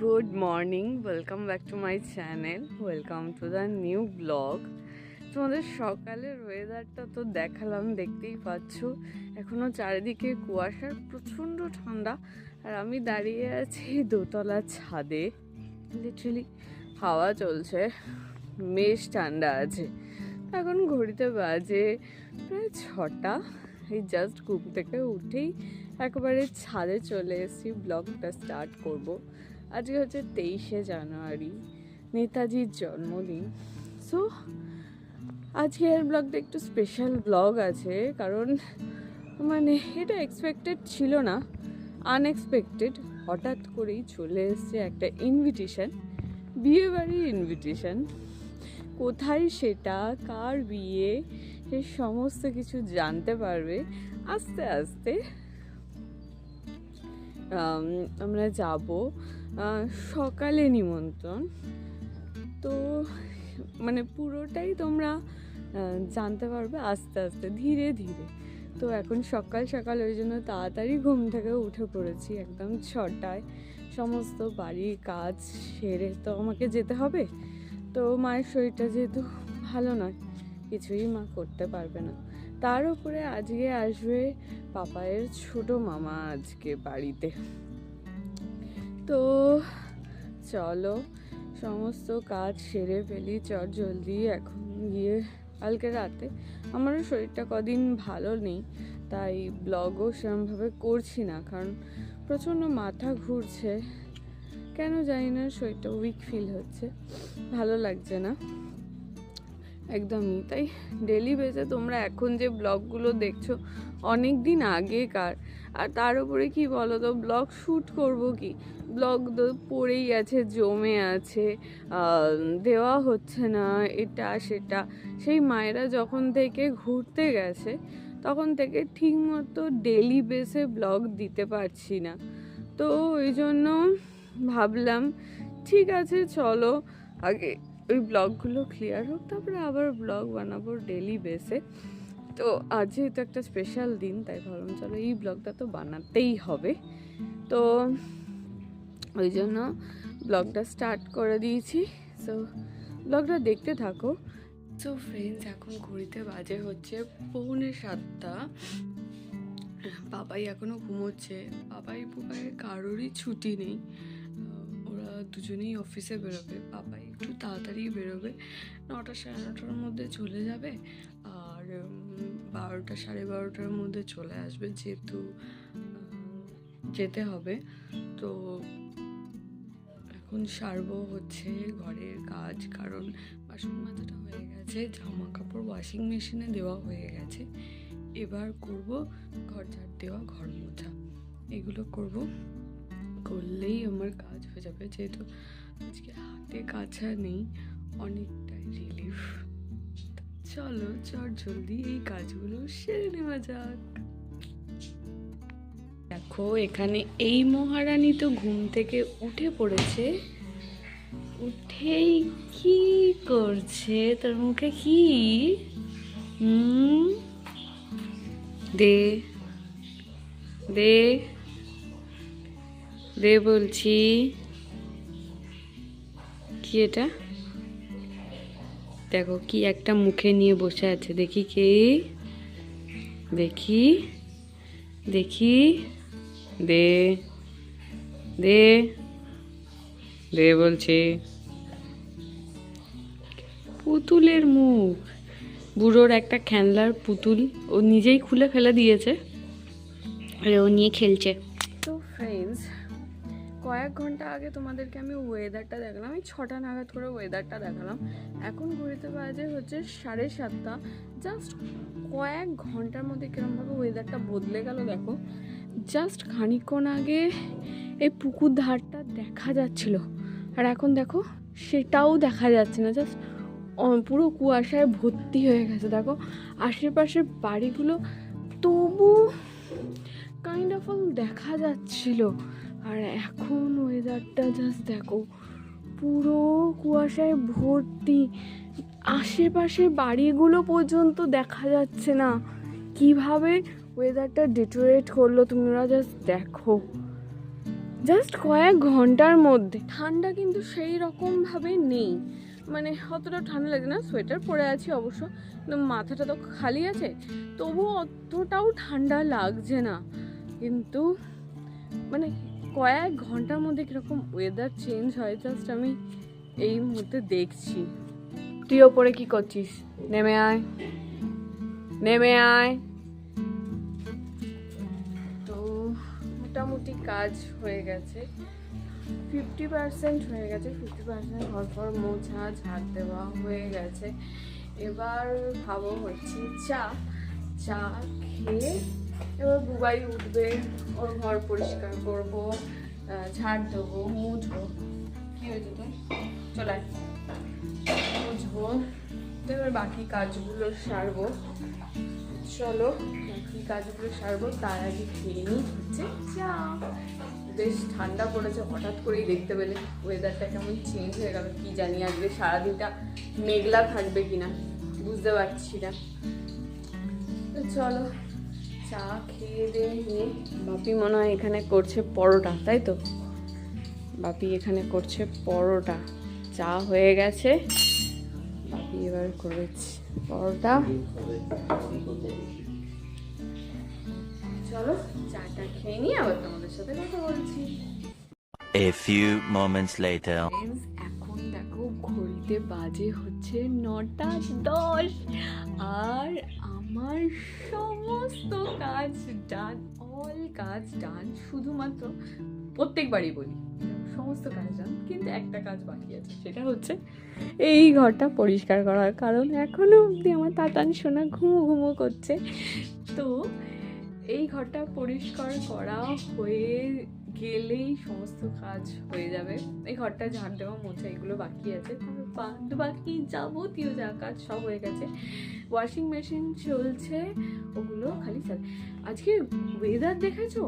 Good morning, welcome back to my channel, welcome to the new blog. তোমাদের সকালের ওয়েদারটা তো দেখালাম, দেখতেই পাচ্ছ। এখনও চারিদিকে কুয়াশার, প্রচণ্ড ঠান্ডা। আর আমি দাঁড়িয়ে আছি দোতলা ছাদে, লিটারালি হাওয়া চলছে, বেশ ঠান্ডা আছে। এখন ঘড়িতে বাজে প্রায় 6টা। এই জাস্ট ঘুম থেকে উঠেই একেবারে ছাদে চলে এসেছি, ব্লগটা স্টার্ট করব। আজকে হচ্ছে 23শে জানুয়ারি, নেতাজির জন্মদিন। সো আজকের ব্লগটা একটু স্পেশাল ব্লগ আছে, কারণ মানে এটা এক্সপেক্টেড ছিল না, আনএক্সপেক্টেড। হঠাৎ করেই চলে এসছে একটা ইনভিটেশন, বিয়ে বাড়ির ইনভিটেশন। কোথায় সেটা, কার বিয়ে, সে সমস্ত কিছু জানতে পারবে আস্তে আস্তে। আমরা যাব, সকালে নিমন্ত্রণ, তো মানে পুরোটাই তোমরা জানতে পারবে আস্তে আস্তে, ধীরে ধীরে। তো এখন সকাল সকাল, ওই জন্য তাড়াতাড়ি ঘুম থেকে উঠে পড়েছি, একদম 6টায়। সমস্ত বাড়ির কাজ সেরে তো আমাকে যেতে হবে। তো মায়ের শরীরটা যেহেতু ভালো নয়, কিছুই মা করতে পারবে না। তার উপরে আজকে আসবে পাপায়ের ছোট মামা আজকে বাড়িতে। তো চলো সমস্ত কাজ সেরে ফেলি জলদি। এখন গিয়ে কালকে রাতে আমারও শরীরটা কদিন ভালো নেই, তাই ব্লগও সেরকমভাবে করছি না, কারণ প্রচণ্ড মাথা ঘুরছে, কেন জানি না, শরীরটা উইক ফিল হচ্ছে, ভালো লাগছে না একদমই। তাই ডেলি বেসে তোমরা এখন যে ব্লগগুলো দেখছো অনেক দিন আগেকার। আর তার উপরে কি বলো তো, ব্লগ শ্যুট করব কি, ব্লগ তো পড়েই আছে, জমে আছে, দেওয়া হচ্ছে না, এটা সেটা। সেই মায়েরা যখন থেকে ঘুরতে গেছে তখন থেকে ঠিকমতো ডেলি বেসে ব্লগ দিতে পারছি না। তো ওই জন্য ভাবলাম ঠিক আছে, চলো আগে ওই ব্লগগুলো ক্লিয়ার হোক, তারপরে আবার ব্লগ বানাবো ডেলি বেসে। তো আজ যেহেতু একটা স্পেশাল দিন, তাই ভাবলাম চলো এই ব্লগটা তো বানাতেই হবে। তো ওই জন্য ব্লগটা স্টার্ট করে দিয়েছি। সো ব্লগটা দেখতে থাকো। সো ফ্রেন্ডস, এখন ঘড়িতে বাজে হচ্ছে 6:45। বাবাই এখনও ঘুমোচ্ছে। বাবাই বুবাইয়ের কারোরই ছুটি নেই, ওরা দুজনেই অফিসে বেরোবে। বাবাই একটু তাড়াতাড়ি বেরোবে, 9টা সাড়ে 9টার মধ্যে চলে যাবে, আর 12টা সাড়ে 12টার মধ্যে চলে আসবে, যেহেতু যেতে হবে। তো এখন সারবো হচ্ছে ঘরের কাজ, কারণ বাসন মাজাটা হয়ে গেছে, জামা কাপড় ওয়াশিং মেশিনে দেওয়া হয়ে গেছে। এবার করব ঘর ঝাড় দেওয়া, ঘর মোছা, এগুলো করব। করলেই আমার কাজ হয়ে যাবে, যেহেতু আজকে হাতে কাছা নেই, অনেকটাই রিলিফ। চলো জলদি এই কাজগুলো সেরে নেওয়া যাক। দেখো এখানে এই মহারানী তো ঘুম থেকে উঠে পড়েছে। উঠেই কি করছে, তোর মুখে কি? দে দে দে বলছি। কি এটা? দেখো কি একটা মুখে নিয়ে বসে আছে, দেখি কে, দেখি দেখি। দে দে দে বলছি। পুতুলের মুখ, বুড়োর একটা খেলনার পুতুল, ও নিজেই খুলে ফেলে দিয়েছে, আর ও নিয়ে খেলছে। তো ফ্রেন্ডস, কয়েক ঘন্টা আগে তোমাদেরকে আমি ওয়েদারটা দেখালাম, আমি 6টা নাগাদ করে ওয়েদারটা দেখালাম। এখন ঘড়িতে বাজে হচ্ছে 7:30। জাস্ট কয়েক ঘন্টার মধ্যে কিরমভাবে ওয়েদারটা বদলে গেল দেখো। জাস্ট খানিকক্ষণ আগে এই পুকুর ধারটা দেখা যাচ্ছিল, আর এখন দেখো সেটাও দেখা যাচ্ছে না, জাস্ট পুরো কুয়াশায় ভর্তি হয়ে গেছে। দেখো আশেপাশের বাড়িগুলো তবু কাইন্ড অফ অল দেখা যাচ্ছিল, আর এখন ওয়েদারটা জাস্ট দেখো, পুরো কুয়াশায় ভর্তি, আশেপাশে বাড়িগুলো পর্যন্ত দেখা যাচ্ছে না। কিভাবে ওয়েদারটা ডিটোরেট করলো তোমরা জাস্ট দেখো। জাস্ট কয়েক ঘন্টার মধ্যে। ঠান্ডা কিন্তু সেই রকমভাবে নেই, মানে অতটা ঠান্ডা লাগে না, সোয়েটার পরে আছি অবশ্য, কিন্তু মাথাটা তো খালি আছে, তবু অতটাও ঠান্ডা লাগছে না। কিন্তু মানে কয়েক ঘন্টার মধ্যে কীরকম ওয়েদার চেঞ্জ হয় জাস্ট আমি এই মুহূর্তে দেখছি। তুই ওপরে কি করছিস? নেমে আয়, নেমে আয়। তো মোটামুটি কাজ হয়ে গেছে, 50% হয়ে গেছে, 50% ঘর ফর মোছা ঝাড় দেওয়া হয়ে গেছে। এবার ভাবো হচ্ছে চা খেয়ে এবার বুবাই উঠবে, ওর ঘর পরিষ্কার করবো, ঝাড় দেবো, মুছবো। কি হয়েছে তোর? চলে মুছবো, এবার বাকি কাজগুলো সারবো। চলো বাকি কাজগুলো সারবো, তার আগে খেয়ে নিই হচ্ছে চা। বেশ ঠান্ডা পড়েছে, হঠাৎ করেই দেখতে পেলে ওয়েদারটা কেমন চেঞ্জ হয়ে গেল। কি জানি আজকে সারাদিনটা মেঘলা থাকবে কিনা বুঝতে পারছি না। তো চলো চা খেয়ে দিয়ে নিয়ে, বাপি মনে হয় এখানে করছে পরোটা, তাই তো? বাপি এখানে করছে পরোটা, চা হয়ে গেছে, বাপি এবার করেছে পরোটা। চলো চাটা খেয়ে নিয়ে আবার তোমাদের সাথে কথা বলছি। A few moments later. এখন দেখো ঘড়িতে বাজে হচ্ছে 9:10 আর আমার সমস্ত কাজ ডান, অল কাজ ডান। শুধুমাত্র প্রত্যেকবারই বলি সমস্ত কাজ ডান, কিন্তু একটা কাজ বাকি আছে, সেটা হচ্ছে এই ঘরটা পরিষ্কার করার। কারণ এখনো অবধি আমার তাতান সোনা ঘুমো করছে। তো এই ঘরটা পরিষ্কার করা হয়ে গেলেই সমস্ত কাজ হয়ে যাবে। এই ঘরটা ঝাড় দেওয়া, মোছা এগুলো বাকি আছে, তার বাকি যাবতীয় যা কাজ সব হয়ে গেছে। ওয়াশিং মেশিন চলছে, ওগুলো খালি চাল। আজকে ওয়েদার দেখেছো?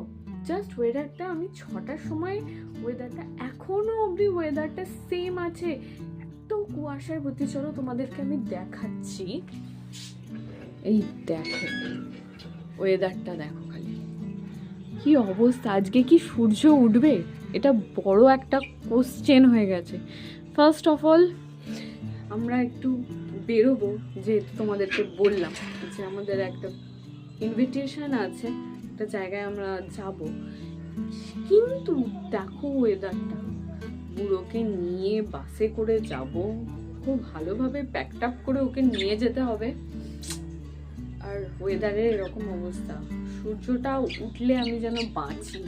জাস্ট ওয়েদারটা, আমি 6টার সময় ওয়েদারটা, এখনো অবধি ওয়েদারটা সেম আছে, এত কুয়াশায় ভর্তি। চলো তোমাদেরকে আমি দেখাচ্ছি। এই দেখো ওয়েদারটা দেখো খালি, কি অবস্থা। আজকে কি সূর্য উঠবে? এটা বড় একটা কোশ্চেন হয়ে গেছে। ফার্স্ট অফ অল আমরা একটু বেরোবো, যেহেতু তোমাদেরকে বললাম যে আমাদের একটা ইনভিটেশন আছে, একটা জায়গায় আমরা যাব। কিন্তু দেখো ওয়েদারটা, বুড়োকে নিয়ে বাসে করে যাব, খুব ভালোভাবে প্যাকড আপ করে ওকে নিয়ে যেতে হবে। আর ওয়েদারের এরকম অবস্থা, সূর্যটা উঠলে আমি যেন বাঁচি।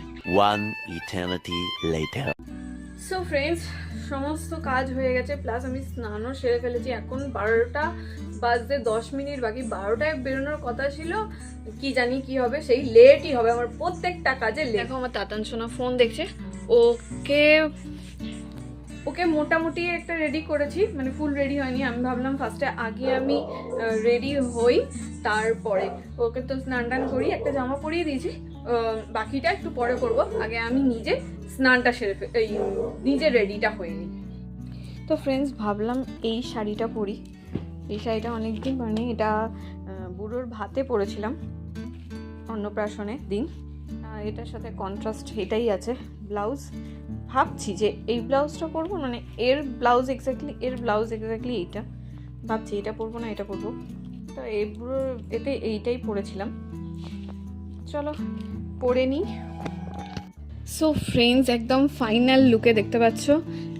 One eternity later. So friends, সমস্ত কাজ হয়ে গেছে, প্লাস আমি স্নানও সেরে ফেলেছি। এখন 12টা বাজতে 10 মিনিট বাকি। 12টায় বেরোনোর কথা ছিল, কি জানি কি হবে, সেই লেটই হবে আমার প্রত্যেকটা কাজে। দেখো আমার তাতান সোনা ফোন দেখছে, ওকে মোটামুটি একটা রেডি করেছি, মানে ফুল রেডি হয়নি। আমি ভাবলাম ফার্স্টে আগে আমি রেডি হই, তারপরে ওকে তো স্নান টান করি, একটা জামা পরিয়ে দিয়েছি, বাকিটা একটু পরে করব। আগে আমি নিজে স্নানটা সেরে নিজে রেডিটা হয়ে নিই। তো ফ্রেন্ডস, ভাবলাম এই শাড়িটা পরি। এই শাড়িটা অনেকদিন মানে, এটা বুড়োর ভাতে পরেছিলাম অন্নপ্রাশনের দিন। এটার সাথে কন্ট্রাস্ট এটাই আছে, ব্লাউজ। ভাবছি যে এই ব্লাউজটা পরবো, মানে এর ব্লাউজ এক্স্যাক্টলি এইটা। ভাবছি এটা পরবো না এটা পরবো, তো এতে এইটাই পরেছিলাম। চলো পরে নিই। সো ফ্রেন্ডস, একদম ফাইনাল লুকে দেখতে পাচ্ছ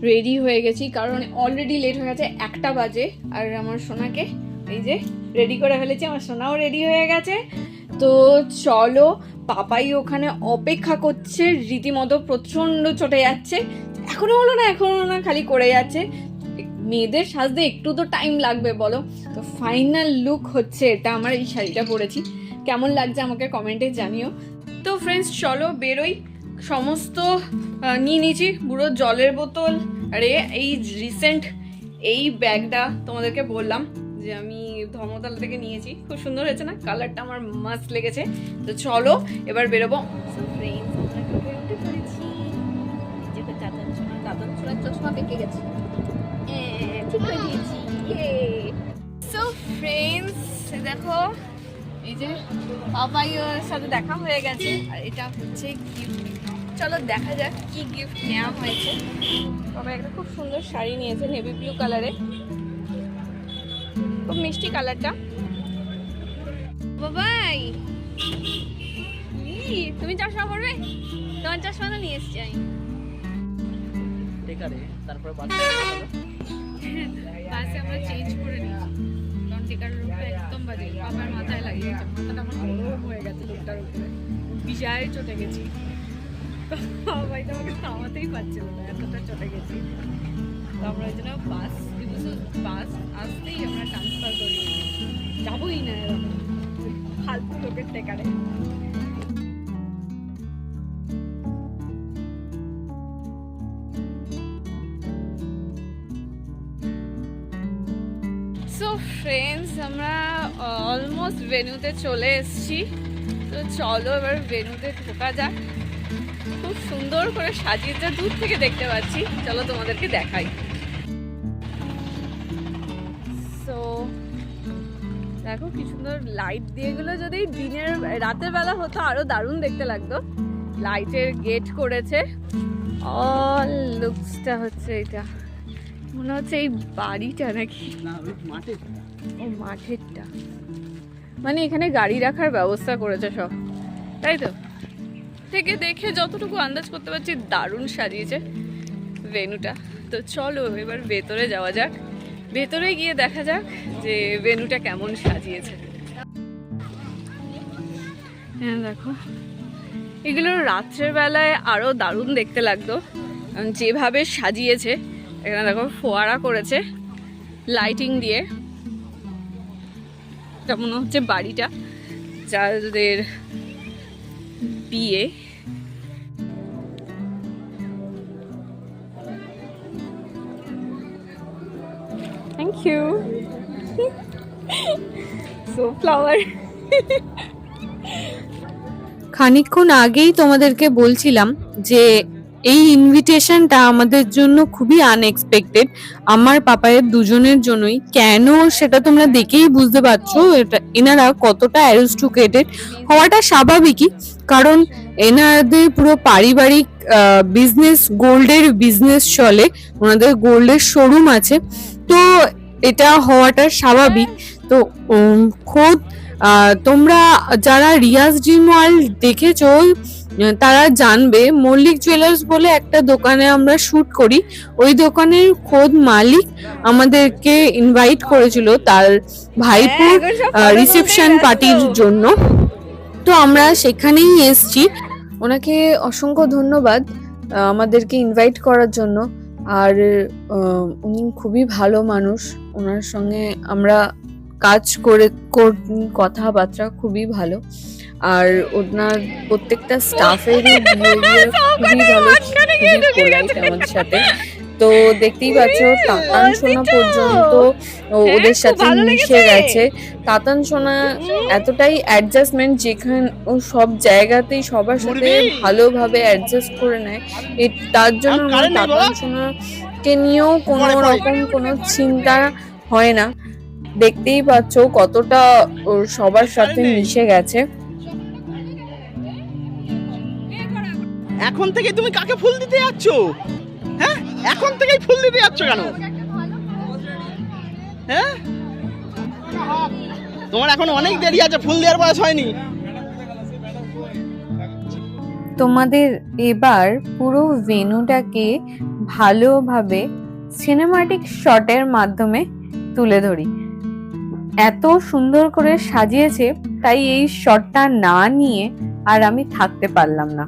রেডি হয়ে গেছি, কারণ অলরেডি লেট হয়ে গেছে, 1টা বাজে। আর আমার সোনাকে এই যে রেডি করে ফেলেছি, আমার সোনাও রেডি হয়ে গেছে। তো চলো, পাপাই ওখানে অপেক্ষা করছে, রীতিমতো প্রচণ্ড চটে যাচ্ছে, এখনো হলো না খালি করে যাচ্ছে। মেয়েদের সাজতে একটু তো টাইম লাগবে বলো। তো ফাইনাল লুক হচ্ছে এটা আমার, এই শাড়িটা পরেছি। কেমন লাগছে আমাকে কমেন্টে জানিও। তো ফ্রেন্ডস চলো বেরোই। সমস্ত নিয়ে নিয়েছি, বুড়ো জলের বোতল, আরে এই রিসেন্ট এই ব্যাগটা তোমাদেরকে বললাম যে আমি ধর্মতলা থেকে নিয়েছি, খুব সুন্দর হয়েছে না, কালারটা আমার মাস্ট লেগেছে। তো চলো এবার বেরোবো। চশমা পেকে গেছে, ঠিক করে দিয়েছি। সো ফ্রেন্ডস দেখো, এই যে পাপাই ওর সাথে দেখা হয়ে গেছে, আর এটা হচ্ছে গিফট। চলো দেখা যাক কি গিফট নেওয়া হয়েছে। বাবা একটা খুব সুন্দর শাড়ি নিয়েছে নেভি ব্লু কালারে, খুব মিষ্টি কালারটা। বাবাই তুমি চশমা পরবে? তোমার চশমা নিয়ে এসছি আমি। তারপরে বাসে আমরা চেঞ্জ করে নিয়েছি, কারণ টিকার রূপটা একদম বাজে, বাবার মাথায় লাগিয়েছে, মাথাটা আমার গরম হয়ে গেছে লোকটার উপরে, বিশাল চটে গেছি। বাবাই তো আমাকে থামাতেই পারছিল না, এতটা চটে গেছি। তো আমরা ওই জন্য বাস আসতেই আমরা ট্রান্সফার করি, যাবোই না এরকম ফালতু লোকের টেকারে। সো ফ্রেন্ডস, আমরা অলমোস্ট ভেন্যুতে চলে এসেছি। তো চলো এবার ভেন্যুতে ঢোকা যাক। খুব সুন্দর করে সাজিয়েছে, দূর থেকে দেখতে পাচ্ছি, চলো তোমাদেরকে দেখাই। সো দেখো কি সুন্দর লাইট দিয়ে গেলো, যদি রাতের বেলা হতো আরো দারুণ দেখতে লাগতো। লাইটের গেট করেছে, অল লুকসটা হচ্ছে এটা, মনে হচ্ছে এই বাড়িটা নাকি ও মাঠেরটা, মানে এখানে গাড়ি রাখার ব্যবস্থা করেছে সব, তাই তো? থেকে দেখে যতটুকু আন্দাজ করতে পারছি দারুণ সাজিয়েছে ভেন্যুটা। তো চলো এবার ভেতরে যাওয়া যাক, ভেতরে গিয়ে দেখা যাক যে ভেন্যুটা কেমন সাজিয়েছে। হ্যাঁ দেখো, এগুলো রাত্রের বেলায় আরো দারুণ দেখতে লাগতো যেভাবে সাজিয়েছে। এখানে দেখো ফোয়ারা করেছে লাইটিং দিয়ে, এটা মনে হচ্ছে বাড়িটা যাদের বিয়ে। Thank you. So flower. খানিকক্ষণ আগেই তোমাদেরকে বলছিলাম যে এই ইনভিটেশনটা আমাদের জন্য খুবই আনএক্সপেক্টেড, আমার পাপায়ের দুজনের জন্যই। কেন সেটা তোমরা দেখেই বুঝতে পারছো, এটা এনারা কতটা অ্যারিস্টোক্রেটেড হওয়াটা স্বাভাবিকই, কারণ এনাদের পুরো পারিবারিক বিজনেস, গোল্ডের বিজনেস চলে, ওনাদের গোল্ডের শোরুম আছে, তো এটা হওয়াটা স্বাভাবিক। তো খোদ তোমরা যারা রিয়াজ ড্রিম ওয়ার্ল্ড দেখেছো তারা জানবে, মল্লিক জুয়েলার্স বলে একটা দোকানে আমরা শুট করি, ওই দোকানের খোদ মালিক আমাদেরকে ইনভাইট করেছিল তার ভাইপোর রিসেপশন পার্টির জন্য, তো আমরা সেখানেই এসছি। ওনাকে অসংখ্য ধন্যবাদ আমাদেরকে ইনভাইট করার জন্য। আর উনি খুবই ভালো মানুষ, ওনার সঙ্গে আমরা কাজ করে কথাবার্তা খুবই ভালো, আর ওনার প্রত্যেকটা স্টাফেরই বিহেভিয়ার খুবই ভালো, খুবই পোলাইট আমাদের সাথে। তো দেখতেই পাচ্ছ তাতান সোনা পর্যন্ত ওদের সাথে মিশে গেছে। তাতান সোনা এতটাই অ্যাডজাস্টমেন্ট, যেখানে ও সব জায়গাতেই সবার সাথে ভালোভাবে অ্যাডজাস্ট করে নেয়, তার জন্য আমার তাতান সোনাকে নিয়েও কোনো রকম কোনো চিন্তা হয় না। দেখতেই পাচ্ছ কতটা সবার সাথে মিশে গেছে। এখন থেকে তুমি কাকে ফুল দিতে যাচ্ছ? হ্যাঁ, এখন থেকেই ফুল দিতে যাচ্ছ কেন? হ্যাঁ, তোমার এখন অনেক দেরি আছে, ফুল দেওয়ার বয়স হয়নি। তোমাদের এবার পুরো ভেন্যুটাকে ভালোভাবে সিনেমাটিক শটের মাধ্যমে তুলে ধরি। এত সুন্দর করে সাজিয়েছে, তাই এই শটটা না নিয়ে আর আমি থাকতে পারলাম না।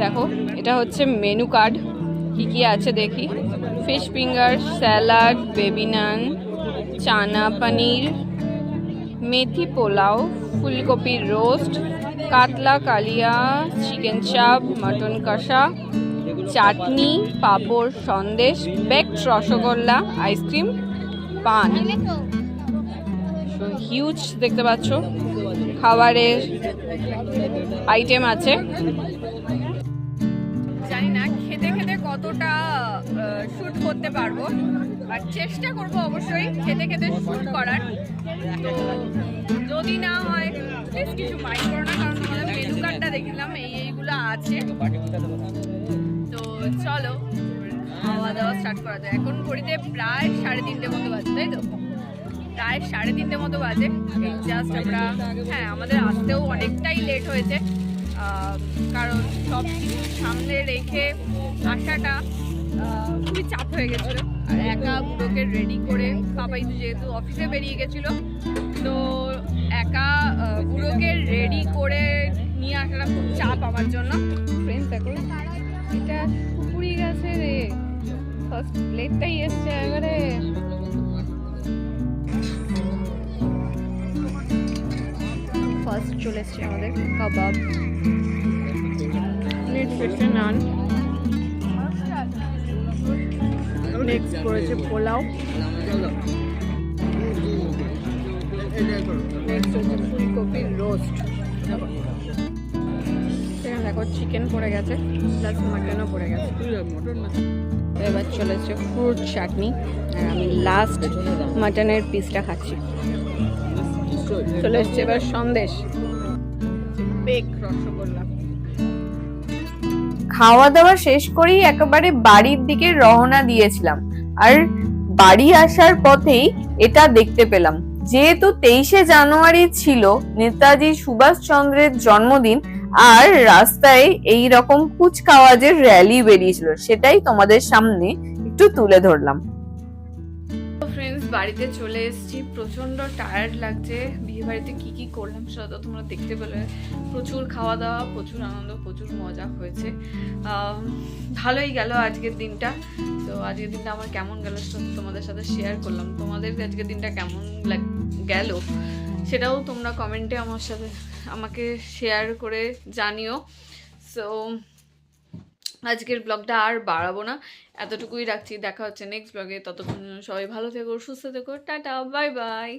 দেখো এটা হচ্ছে মেনু কার্ড, কি কি আছে দেখি। ফিশ ফিঙ্গার, স্যালাড, বেবি নান, চানা পনির, মেথি পোলাও, ফুলকপির রোস্ট, কাতলা কালিয়া, চিকেন চাপ, মটন কষা, চাটনি, পাঁপড়, সন্দেশ, বেকড রসগোল্লা, আইসক্রিম, পান। হিউজ দেখতে পাচ্ছ খাবারের আইটেম আছে। জানি না খেতে খেতে কতটা শুট করতে পারবো, বাট চেষ্টা করবো অবশ্যই খেতে খেতে শুট করার। তো যদি না হয় প্লিজ কিছু মাইন্ড করো না, কারণ আমাদের মেনু কার্ডটা দেখলাম এইগুলো আছে। তো চলো খাওয়া দাওয়া স্টার্ট করা যায়। এখন ঘড়িতে প্রায় 3:30 মতো বাজে, তাই তো? প্রায় 3:30 মতো বাজে। জাস্ট আমরা, হ্যাঁ আমাদের আসতেও অনেকটাই লেট হয়েছে, কারণ সব কিছু সামনে রেখে আসাটা খুবই চাপ হয়ে গেছিলো। আর একা বুড়োকে রেডি করে, পাপাই যেহেতু অফিসে বেরিয়ে গেছিলো, তো একা বুড়োকে রেডি করে নিয়ে আসাটা খুব চাপ আমার জন্য। ফ্রেন্ডস দেখো এটা পুকুরি গেছে রে, ফার্স্ট প্লেটটাই এসছে এবারে। ফার্স্ট চলে এসছে আমাদের কাবাব, নেক্সট নান, নেক্সট করেছে পোলাও, নেক্সট হচ্ছে ফুলকপির রোস্ট, দেখো চিকেন পড়ে গেছে, প্লাস মাটনও পড়ে গেছে। তো এবার চলে এসছে ফ্রুট চাটনি, আর আমি লাস্ট মাটনের পিসটা খাচ্ছি। চলে এসছে এবার সন্দেশ, বেক রসগোল্লা। খাওয়া দাওয়া শেষ করেই একেবারে বাড়ির দিকে রওনা দিয়েছিলাম, আর বাড়ি আসার পথেই এটা দেখতে পেলাম। যেহেতু 23শে জানুয়ারি ছিল নেতাজি সুভাষচন্দ্রের জন্মদিন, আর রাস্তায় এই রকম কুচকাওয়াজের র্যালি বেরিয়েছিল, সেটাই তোমাদের সামনে একটু তুলে ধরলাম। ফ্রেন্ডস বাড়িতে চলে এসেছি, প্রচণ্ড টায়ার্ড লাগছে। বিয়ে বাড়িতে কী কী করলাম সেটা তো তোমরা দেখতে পেলে। প্রচুর খাওয়া দাওয়া, প্রচুর আনন্দ, প্রচুর মজা হয়েছে। ভালোই গেল আজকের দিনটা। তো আজকের দিনটা আমার কেমন গেল সেটা তোমাদের সাথে শেয়ার করলাম। তোমাদের আজকের দিনটা কেমন গেল সেটাও তোমরা কমেন্টে আমাকে শেয়ার করে জানিও। সো আজকের ব্লগটা আর বাড়াবো না, এতটুকুই রাখছি। দেখা হচ্ছে নেক্সট ব্লগে। ততক্ষণ সবাই ভালো থেকো, সুস্থ থেকো, টাটা, বাই বাই।